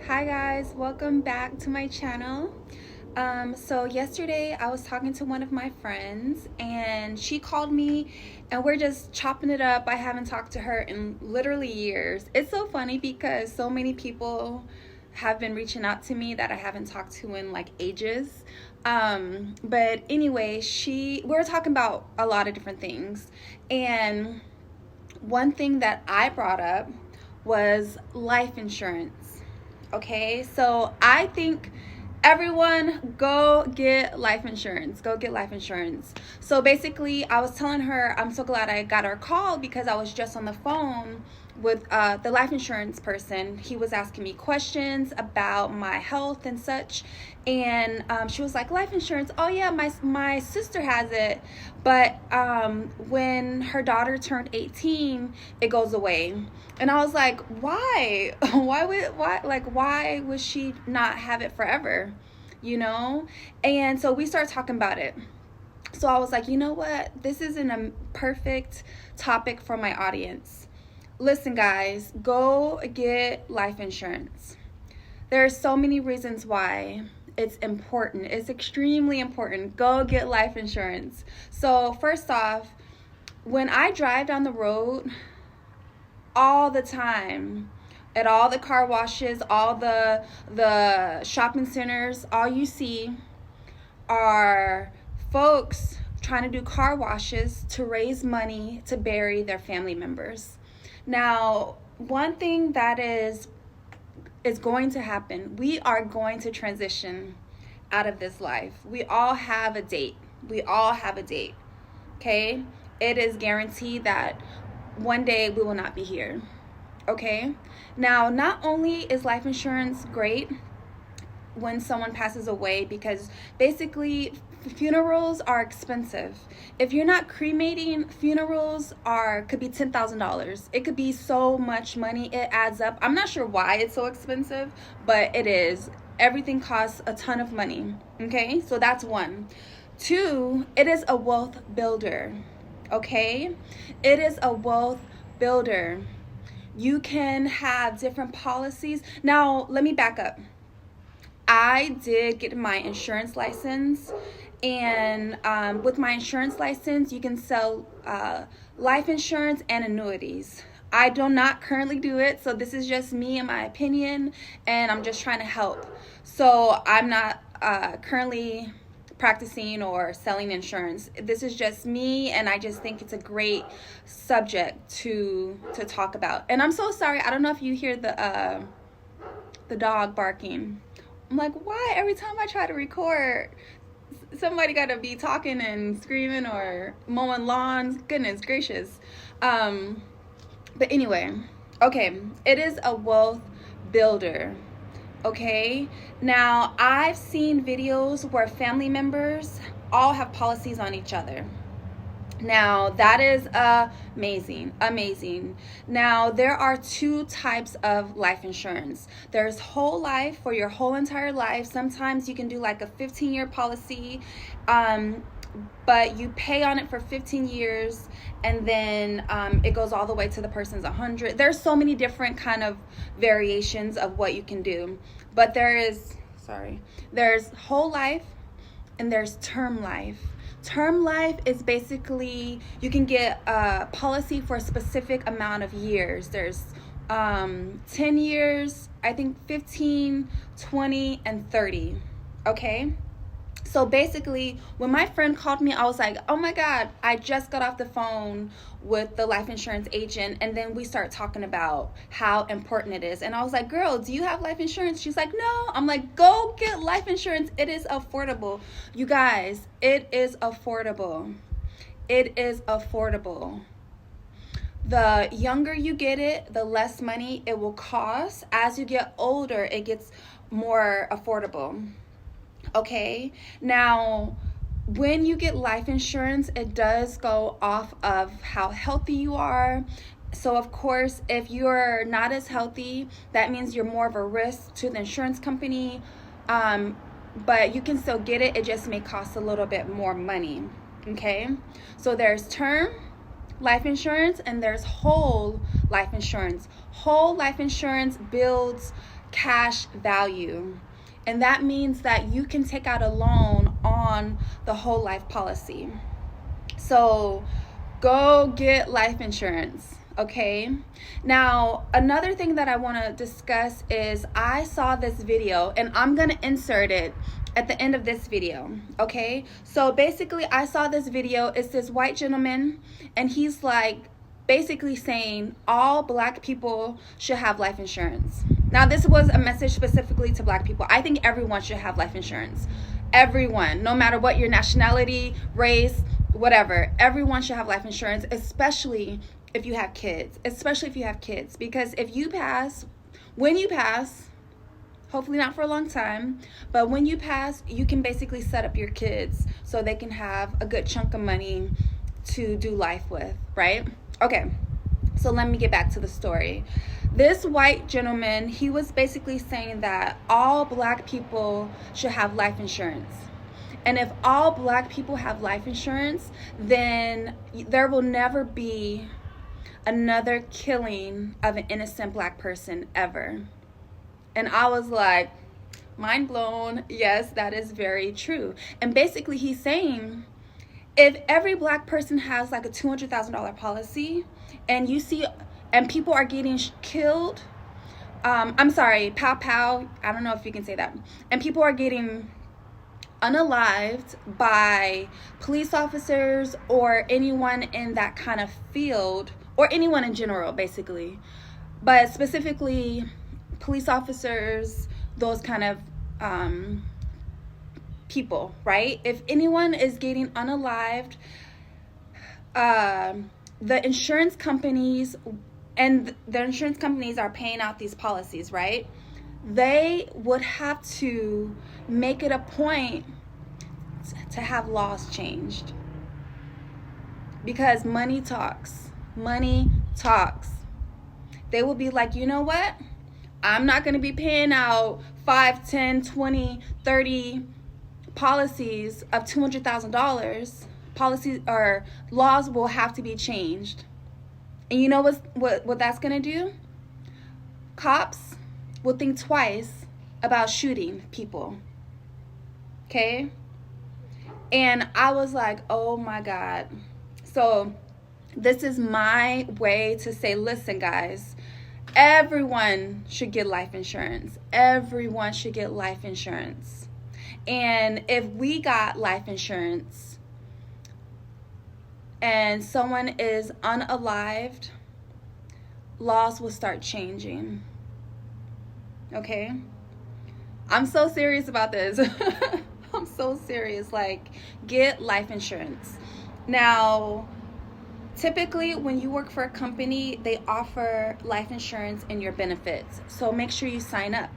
Hi guys, welcome back to my channel. So yesterday I was talking to one of my friends and she called me and we're just chopping it up. I haven't talked to her in literally years. It's so funny because so many people have been reaching out to me that I haven't talked to in like ages. But anyway, we were talking about a lot of different things, and one thing that I brought up was life insurance. Okay, so I think everyone go get life insurance. Go get life insurance. So basically, I was telling her I'm so glad I got her call because I was just on the phone with the life insurance person. He was asking me questions about my health and such, and she was like, life insurance, oh yeah, my sister has it, but when her daughter turned 18 it goes away. And I was like, why why would she not have it forever, and so we started talking about it. So I was like, you know what, this isn't a perfect topic for my audience. Listen guys, go get life insurance. There are so many reasons why it's important. It's extremely important. Go get life insurance. So first off, when I drive down the road all the time, at all the car washes, all the shopping centers, all you see are folks trying to do car washes to raise money to bury their family members. Now, one thing that is going to happen, we are going to transition out of this life. We all have a date. Okay? It is guaranteed that one day we will not be here. Okay? Now, not only is life insurance great when someone passes away, because basically funerals are expensive. If you're not cremating, funerals could be $10,000. It could be so much money. It adds up. I'm not sure why it's so expensive, but it is. Everything costs a ton of money. Okay, so that's one. Two, it is a wealth builder. Okay, it is a wealth builder. You can have different policies. Now, let me back up. I did get my insurance license, and with my insurance license, you can sell life insurance and annuities. I do not currently do it, so this is just me and my opinion, and I'm just trying to help. So I'm not currently practicing or selling insurance. This is just me, and I just think it's a great subject to talk about. And I'm so sorry, I don't know if you hear the dog barking. I'm like, why every time I try to record, somebody got to be talking and screaming or mowing lawns? Goodness gracious. But anyway, okay, it is a wealth builder. Okay, now I've seen videos where family members all have policies on each other. Now that is amazing. Now there are two types of life insurance. There's whole life for your whole entire life. Sometimes you can do like a 15-year policy, but you pay on it for 15 years, and then it goes all the way to the person's 100. There's so many different kind of variations of what you can do, but there's whole life and there's term life. Term life is basically you can get a policy for a specific amount of years. There's 10 years, I think 15, 20, and 30. Okay? So basically, when my friend called me, I was like, oh my God, I just got off the phone with the life insurance agent. And then we start talking about how important it is. And I was like, girl, do you have life insurance? She's like, no. I'm like, go get life insurance. It is affordable. You guys, it is affordable. It is affordable. The younger you get it, the less money it will cost. As you get older, it gets more affordable. Okay, now when you get life insurance, it does go off of how healthy you are. So of course, if you're not as healthy, that means you're more of a risk to the insurance company, but you can still get it. It just may cost a little bit more money. Okay, so there's term life insurance and there's whole life insurance. Whole life insurance builds cash value. And that means that you can take out a loan on the whole life policy. So go get life insurance, okay? Now, another thing that I want to discuss is I saw this video, and I'm going to insert it at the end of this video, okay? So basically, I saw this video. It's this white gentleman, and he's like basically saying all black people should have life insurance. Now, this was a message specifically to black people. I think everyone should have life insurance. Everyone, no matter what your nationality, race, whatever, everyone should have life insurance, especially if you have kids. Because if you pass, when you pass, hopefully not for a long time, but when you pass, you can basically set up your kids so they can have a good chunk of money to do life with, right? Okay, so let me get back to the story. This white gentleman, he was basically saying that all black people should have life insurance. And if all black people have life insurance, then there will never be another killing of an innocent black person ever. And I was like, mind blown. Yes, that is very true. And basically he's saying, if every black person has like a $200,000 policy and you see, and people are getting killed, pow pow, I don't know if you can say that, and people are getting unalived by police officers or anyone in that kind of field, or anyone in general, basically, but specifically police officers, those kind of people, right? If anyone is getting unalived, the insurance companies are paying out these policies, right? They would have to make it a point to have laws changed, because money talks. They will be like, you know what, I'm not going to be paying out 5, 10, 20, 30 policies of $200,000. Policies or laws will have to be changed. And you know what that's going to do? Cops will think twice about shooting people. Okay? And I was like, oh my God. So this is my way to say, listen, guys, everyone should get life insurance. Everyone should get life insurance. And if we got life insurance and someone is unalived, laws will start changing. Okay? I'm so serious about this. I'm so serious. Like, get life insurance. Now, typically when you work for a company, they offer life insurance in your benefits. So make sure you sign up.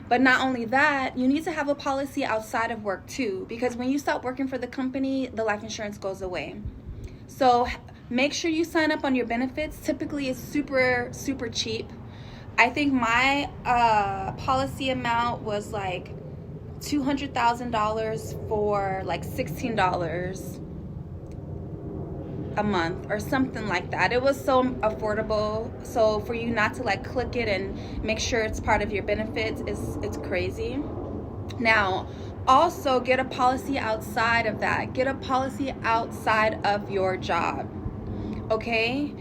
But not only that, you need to have a policy outside of work too, because when you stop working for the company, the life insurance goes away. So make sure you sign up on your benefits. Typically it's super, super cheap. I think my policy amount was like $200,000 for like $16 a month or something like that. It was so affordable. So for you not to like click it and make sure it's part of your benefits, it's crazy. Now, also get a policy outside of that. Get a policy outside of your job. Okay?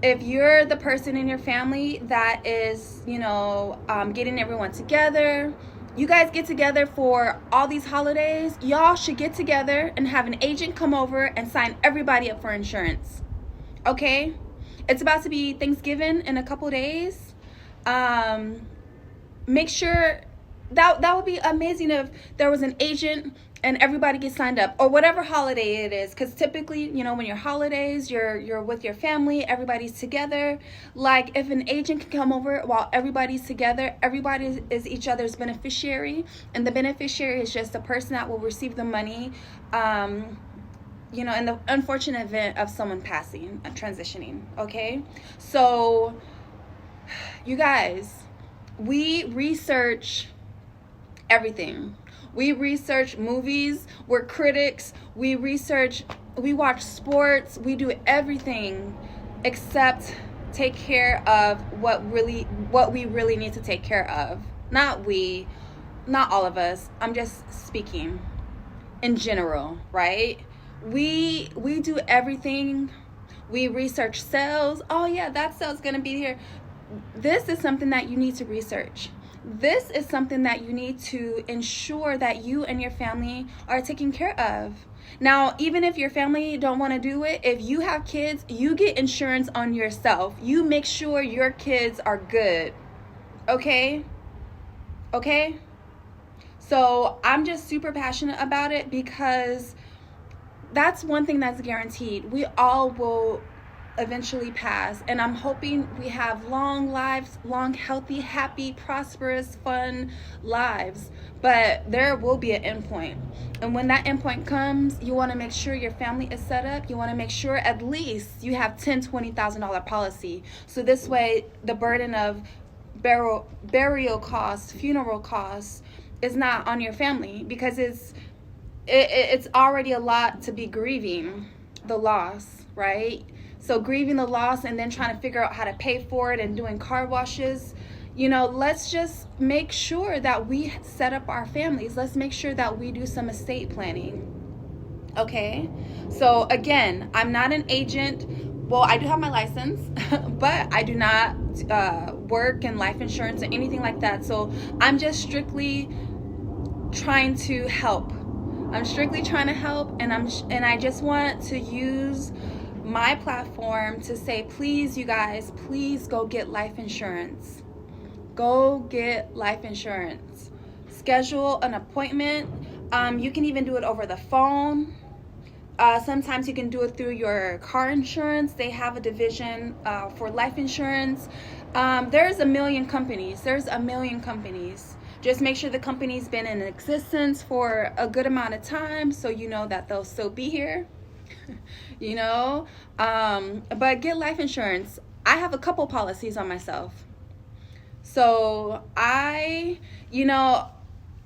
If you're the person in your family that is, getting everyone together, you guys get together for all these holidays, y'all should get together and have an agent come over and sign everybody up for insurance. Okay? It's about to be Thanksgiving in a couple days. Make sure that would be amazing if there was an agent and everybody gets signed up, or whatever holiday it is, because typically, when your holidays, you're with your family, everybody's together. Like, if an agent can come over while everybody's together, everybody is each other's beneficiary, and the beneficiary is just the person that will receive the money, in the unfortunate event of someone passing, transitioning. Okay, so you guys, we research everything. We research movies, we're critics, we watch sports, we do everything except take care of what we really need to take care of. Not we, not all of us. I'm just speaking in general, right? We do everything. We research cells. Oh yeah, that cell's gonna be here. This is something that you need to research. This is something that you need to ensure that you and your family are taken care of. Now, even if your family don't want to do it, if you have kids, you get insurance on yourself. You make sure your kids are good. Okay? Okay? So I'm just super passionate about it because that's one thing that's guaranteed. We all will eventually pass, and I'm hoping we have long lives, long, healthy, happy, prosperous, fun lives. But there will be an end point. And when that end point comes, you want to make sure your family is set up. You want to make sure at least you have $10,000-$20,000 policy. So this way, the burden of burial costs, funeral costs, is not on your family, because it's already a lot to be grieving the loss, right? So grieving the loss and then trying to figure out how to pay for it and doing car washes. Let's just make sure that we set up our families. Let's make sure that we do some estate planning. Okay? So again, I'm not an agent. Well, I do have my license, but I do not work in life insurance or anything like that. So I'm just strictly trying to help. I'm strictly trying to help, and I just want to use my platform to say, please, you guys, please go get life insurance. Go get life insurance. Schedule an appointment. You can even do it over the phone. Sometimes you can do it through your car insurance. They have a division for life insurance. There's a million companies. Just make sure the company's been in existence for a good amount of time, so you know that they'll still be here. But get life insurance. I have a couple policies on myself. So I'm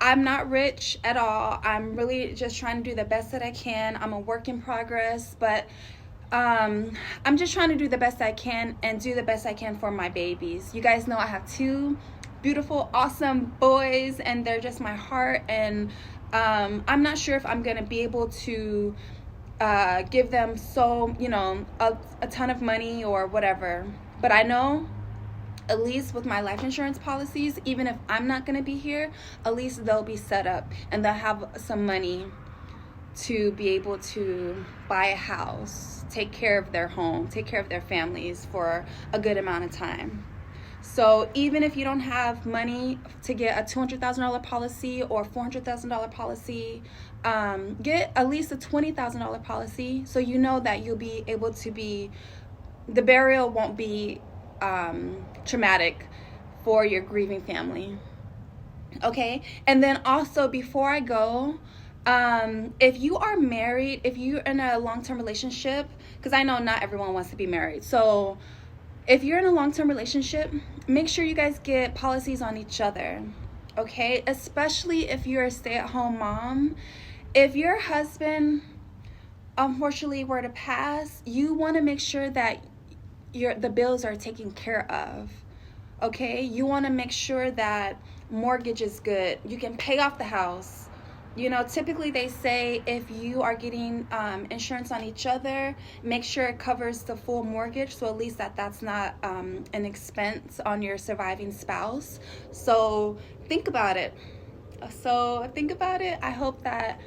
not rich at all. I'm really just trying to do the best that I can. I'm a work in progress, but I'm just trying to do the best I can and do the best I can for my babies. You guys know I have 2 beautiful, awesome boys, and they're just my heart. And I'm not sure if I'm gonna be able to give them a ton of money or whatever, but I know at least with my life insurance policies, even if I'm not going to be here, at least they'll be set up and they'll have some money to be able to buy a house, take care of their home, take care of their families for a good amount of time. So even if you don't have money to get a $200,000 policy or $400,000 policy, get at least a $20,000 policy, so you know that you'll be able to the burial won't be traumatic for your grieving family. Okay? And then also, before I go, if you are married, if you're in a long-term relationship, because I know not everyone wants to be married, so if you're in a long-term relationship, make sure you guys get policies on each other. Okay? Especially if you're a stay-at-home mom. If your husband unfortunately were to pass, you want to make sure that the bills are taken care of. Okay? You want to make sure that mortgage is good. You can pay off the house. Typically they say if you are getting insurance on each other, make sure it covers the full mortgage, so at least that's not an expense on your surviving spouse. So think about it. I hope that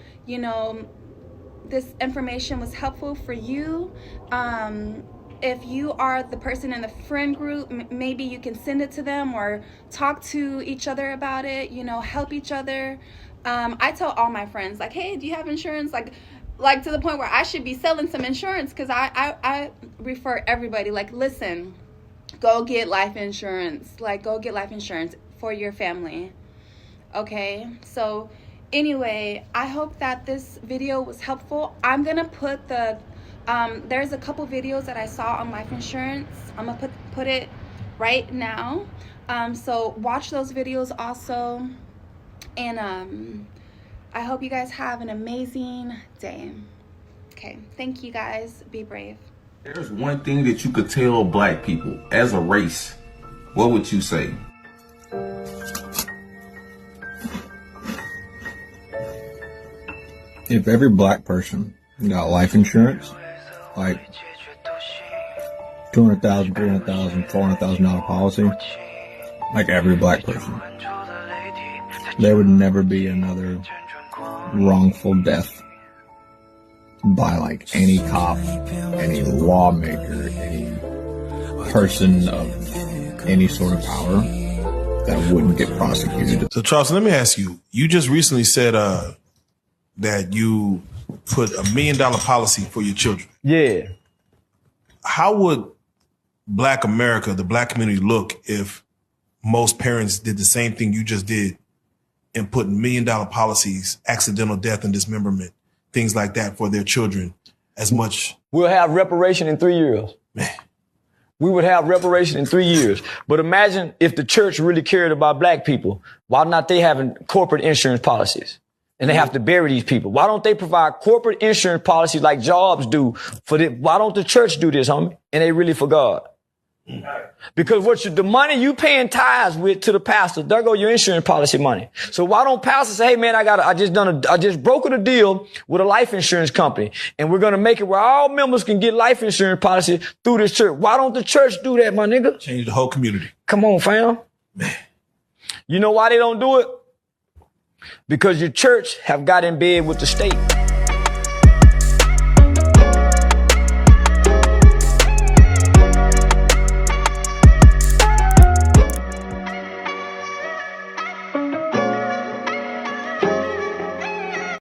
this information was helpful for you. If you are the person in the friend group, maybe you can send it to them or talk to each other about it, help each other. I tell all my friends, like, hey, do you have insurance? Like to the point where I should be selling some insurance, because I refer everybody, like, listen, go get life insurance. Go get life insurance for your family. Okay? So anyway, I hope that this video was helpful. I'm going to put there's a couple videos that I saw on life insurance. I'm going to put it right now. So watch those videos also. And I hope you guys have an amazing day. Okay, thank you guys. Be brave. There's one thing that you could tell black people as a race. What would you say? If every black person got life insurance, like $200,000, $300,000, $400,000 policy, like every black person, there would never be another wrongful death by like any cop, any lawmaker, any person of any sort of power that wouldn't get prosecuted. So Charles, let me ask you, you just recently said that you put $1 million policy for your children. Yeah. How would Black America, the black community, look if most parents did the same thing you just did and put $1 million policies, accidental death and dismemberment, things like that for their children as much? We'll have reparation in 3 years. Man. We would have reparation in 3 years. But imagine if the church really cared about black people, why not they having corporate insurance policies? And they have to bury these people. Why don't they provide corporate insurance policies like jobs do for the, why don't the church do this, homie? And they really for God. Because the money you paying tithes with to the pastor, there go your insurance policy money. So why don't pastors say, hey man, I just brokered a deal with a life insurance company and we're going to make it where all members can get life insurance policy through this church. Why don't the church do that, my nigga? Change the whole community. Come on, fam. Man. You know why they don't do it? Because your church have got in bed with the state.